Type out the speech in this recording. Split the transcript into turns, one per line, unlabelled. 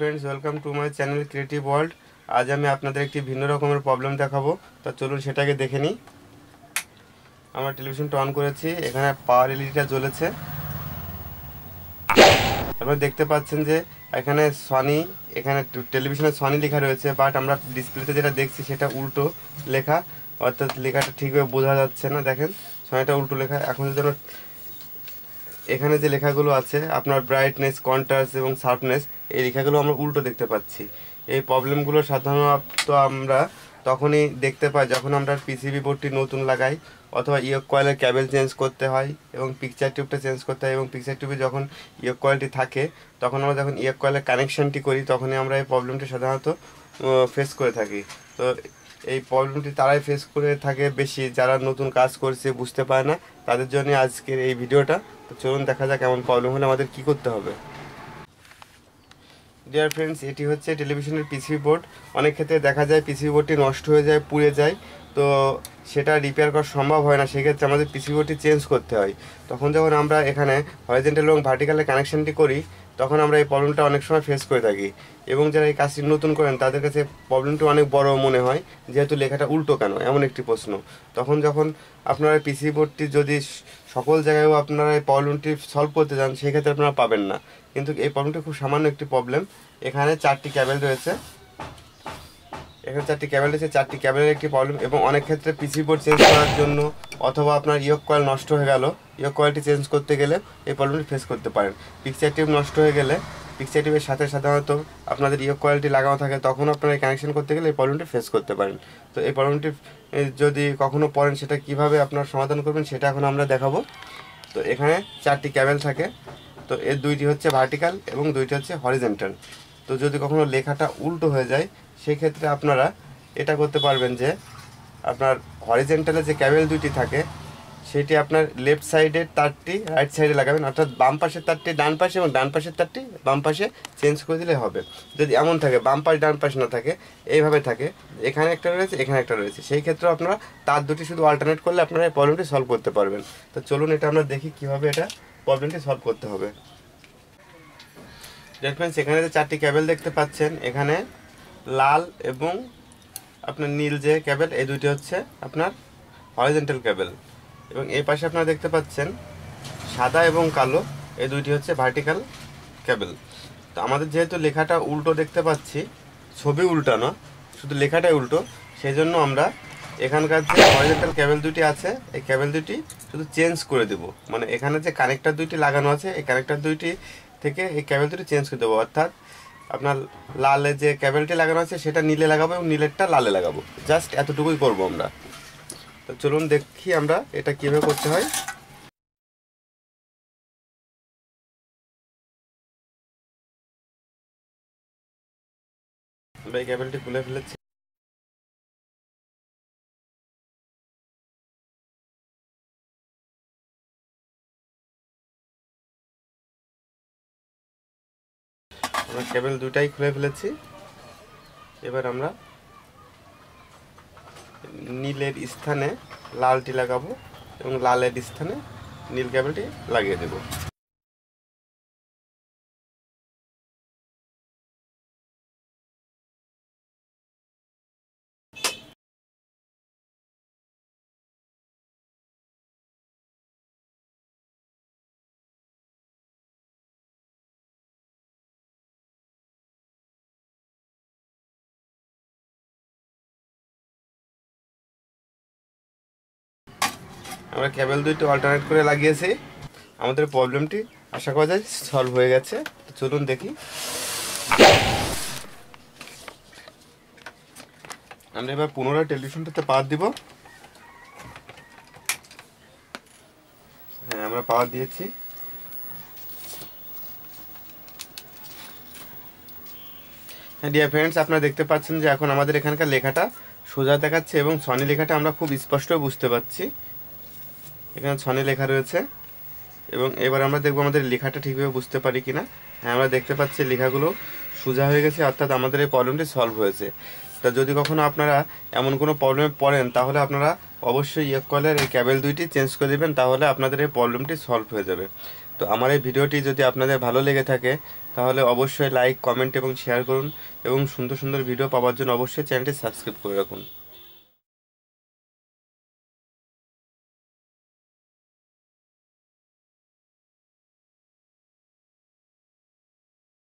Friends welcome to my channel creative world. आज আমি আপনাদের একটি ভিন্ন রকমের প্রবলেম দেখাবো। তো চলুন সেটাকে দেখে নিই। আমরা টেলিভিশনটা অন করেছি, এখানে পাওয়ার এলইডিটা জ্বলেছে। আপনারা দেখতে পাচ্ছেন যে এখানে সনি, এখানে টেলিভিশনে সনি লেখা রয়েছে, বাট আমরা ডিসপ্লেতে যেটা দেখছি সেটা উল্টো লেখা, অর্থাৎ লেখাটা ঠিকভাবে বোঝা যাচ্ছে না। দেখেন সনিটা উল্টো লেখা। এখন যদি আমরা এখানে যে লেখাগুলো আছে আপনার ব্রাইটনেস, কন্ট্রাস্ট এবং শার্পনেস, এই লেখাগুলো আমরা উল্টো দেখতে পাচ্ছি। এই প্রবলেমগুলো সাধারণত আমরা তখনই দেখতে পাই যখন আমরা পিসিবি বোর্ডটি নতুন লাগাই, অথবা ইয়ক কয়েলের ক্যাবেল চেঞ্জ করতে হয় এবং পিকচার টিউবটা চেঞ্জ করতে হয়, এবং পিকচার টিউবে যখন ইয়ক কয়েলটি থাকে তখন আমরা যখন ইয়ক কয়েলের কানেকশানটি করি তখনই আমরা এই প্রবলেমটি সাধারণত ফেস করে থাকি। তো এই প্রবলেমটি তারাই ফেস করে থাকে বেশি, যারা নতুন কাজ করছে বুঝতে পারে না, তাদের জন্য আজকের এই ভিডিওটা। তো চলুন দেখা যাক এমন প্রবলেম হলে আমাদের কি করতে হবে। ডিয়ার ফ্রেন্ডস, এটি হচ্ছে টেলিভিশনের পিসিবি বোর্ড। অনেক ক্ষেত্রে দেখা যায় পিসিবি বোর্ডটি নষ্ট হয়ে যায়, পুড়ে যায়, তো সেটা রিপেয়ার করা সম্ভব হয় না। সেক্ষেত্রে আমাদের পিসিবি বোর্ডটি চেঞ্জ করতে হয়। তখন যখন আমরা এখানে হরিজন্টাল এবং ভার্টিক্যালের কানেকশানটি করি তখন আমরা এই প্রবলেমটা অনেক সময় ফেস করে থাকি, এবং যারা এই কাজটি নতুন করেন তাদের কাছে প্রবলেমটা অনেক বড় মনে হয়, যেহেতু লেখাটা উল্টো কেন, এমন একটি প্রশ্ন। তখন যখন আপনারা পিসিবি বোর্ডটি যদি সকল জায়গায়ও আপনারা এই প্রবলেমটি সলভ করতে যান সেক্ষেত্রে আপনারা পাবেন না। কিন্তু এই প্রবলেমটি খুব সামান্য একটি প্রবলেম। এখানে চারটি ক্যাবেল রয়েছে, চারটি ক্যাবেলের একটি প্রবলেম। এবং অনেক ক্ষেত্রে পিসিবি বোর্ড চেঞ্জ করার জন্য অথবা আপনার ইয়ক কয়েল নষ্ট হয়ে গেল, ইয়ক কয়েলটি চেঞ্জ করতে গেলে এই প্রবলেমটি ফেস করতে পারেন। পিকচার টিউব নষ্ট হয়ে গেলে পিকচার টিউবের সাথে সাধারণত আপনাদের ইয়ক কয়েলটি লাগানো থাকে, তখন আপনারা কানেকশন করতে গেলে এই প্রবলেমটি ফেস করতে পারেন। তো এই প্রবলেমটি যদি কখনো পড়েন সেটা কিভাবে আপনার সমাধান করবেন সেটা এখন আমরা দেখাবো। তো এখানে চারটি ক্যাবেল থাকে, তো এর দুইটি হচ্ছে ভার্টিক্যাল এবং দুইটি হচ্ছে হরিজন্টাল। তো যদি কখনো লেখাটা উল্টো হয়ে যায় সেই ক্ষেত্রে আপনারা এটা করতে পারবেন যে আপনার হরিজন্টালে যে ক্যাবেল দুইটি থাকে সেটি আপনার লেফট সাইডের তারটি রাইট সাইডে লাগাবেন, অর্থাৎ বাম পাশের তারটি ডান পাশে এবং ডান পাশের তারটি বাম পাশে চেঞ্জ করে দিলে হবে। যদি এমন থাকে বাম পাশ ডান পাশ না থাকে, এইভাবে থাকে এখানে একটা রয়েছে এখানে একটা রয়েছে, সেই ক্ষেত্রে আপনারা তার দুটি শুধু অল্টারনেট করলে আপনারা এই প্রবলেমটি সলভ করতে পারবেন। তো চলুন এটা আমরা দেখি কীভাবে এটা প্রবলেমটি সলভ করতে হবে। ফ্রেন্ডস, এখানে যে চারটি ক্যাবেল দেখতে পাচ্ছেন, এখানে লাল এবং আপনার নীল যে ক্যাবেল, এই দুইটি হচ্ছে আপনার হরিজন্টাল ক্যাবেল, এবং এই পাশে আপনারা দেখতে পাচ্ছেন সাদা এবং কালো, এই দুইটি হচ্ছে ভার্টিক্যাল ক্যাবেল। তো আমাদের যেহেতু লেখাটা উল্টো দেখতে পাচ্ছি, ছবি উল্টানো, শুধু লেখাটাই উল্টো, সেই জন্য আমরা এখানকার যে হরিজন্টাল ক্যাবেল দুটি আছে এই ক্যাবেল দুটি শুধু চেঞ্জ করে দেব। মানে এখানে যে কানেক্টর দুইটি লাগানো আছে এই কানেক্টর দুইটি থেকে এই ক্যাবেল দুটি চেঞ্জ করে দেবো, অর্থাৎ আপনার লালে যে ক্যাবেলটি লাগানো আছে সেটা নীলে লাগাবো এবং নীলেরটা লালে লাগাবো। জাস্ট এতটুকুই করবো আমরা। তো চলুন দেখি আমরা এটা কীভাবে করতে হয়। আমরা এই ক্যাবেলটি খুলে ফেলেছি। আমরা কেবল দুটাই খুলে ফেলেছি। এবার আমরা নীলের স্থানে লালটি লাগাবো এবং লালের স্থানে নীল কেবলটি লাগিয়ে দেব। আমরা কেবল দুইটি অল্টারনেট করে লাগিয়েছি। আমাদের প্রবলেমটি আশা করা যায় সলভ হয়ে গেছে। তো চলুন দেখি। আমরা এবার পুনরায় টেলিভিশনটাতে পাওয়ার দিব। হ্যাঁ, আমরা পাওয়ার দিয়েছি। হ্যাঁ ডিয়ার ফ্রেন্ডস, আপনারা দেখতে পাচ্ছেন যে এখন আমাদের এখানকার লেখাটা সোজা দেখাচ্ছে এবং সনি লেখাটা আমরা খুব স্পষ্ট বুঝতে পারছি। এখানে সনি লেখা রয়েছে, এবং এবার আমরা দেখব আমাদের লেখাটা ঠিকভাবে বুঝতে পারি কিনা। হ্যাঁ, আমরা দেখতে পাচ্ছি লেখাগুলো সোজা হয়ে গেছে, অর্থাৎ আমাদের এই প্রবলেমটি সলভ হয়েছে। তা যদি কখনো আপনারা এমন কোনো প্রবলেমে পড়েন তাহলে আপনারা অবশ্যই ইয়ক কয়েলের এই ক্যাবেল দুইটি চেঞ্জ করে দেবেন, তাহলে আপনাদের এই প্রবলেমটি সলভ হয়ে যাবে। তো আমার এই ভিডিওটি যদি আপনাদের ভালো লেগে থাকে তাহলে অবশ্যই লাইক, কমেন্ট এবং শেয়ার করুন এবং সুন্দর সুন্দর ভিডিও পাওয়ার জন্য অবশ্যই চ্যানেলটি সাবস্ক্রাইব করে রাখুন।